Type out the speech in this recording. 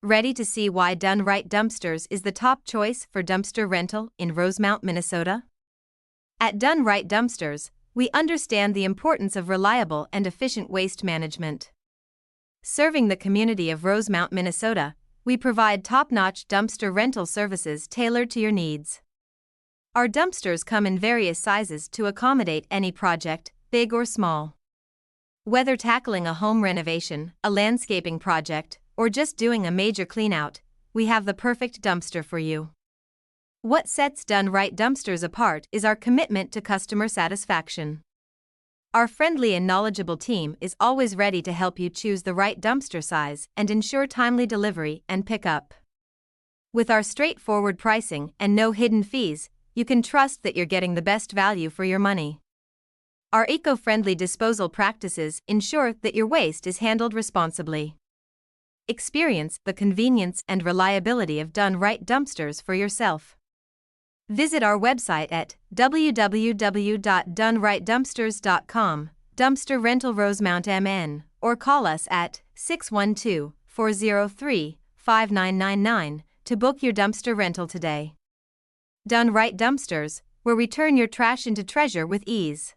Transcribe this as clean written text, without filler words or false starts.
Ready to see why Done Right Dumpsters is the top choice for dumpster rental in Rosemount, Minnesota? At Done Right Dumpsters, we understand the importance of reliable and efficient waste management. Serving the community of Rosemount, Minnesota, we provide top-notch dumpster rental services tailored to your needs. Our dumpsters come in various sizes to accommodate any project, big or small. Whether tackling a home renovation, a landscaping project, or just doing a major cleanout, we have the perfect dumpster for you. What sets Done Right Dumpsters apart is our commitment to customer satisfaction. Our friendly and knowledgeable team is always ready to help you choose the right dumpster size and ensure timely delivery and pickup. With our straightforward pricing and no hidden fees, you can trust that you're getting the best value for your money. Our eco-friendly disposal practices ensure that your waste is handled responsibly. Experience the convenience and reliability of Done Right Dumpsters for yourself. Visit our website at www.donerightdumpsters.com, Dumpster Rental Rosemount MN, or call us at 612-403-5999 to book your dumpster rental today. Done Right Dumpsters, where we turn your trash into treasure with ease.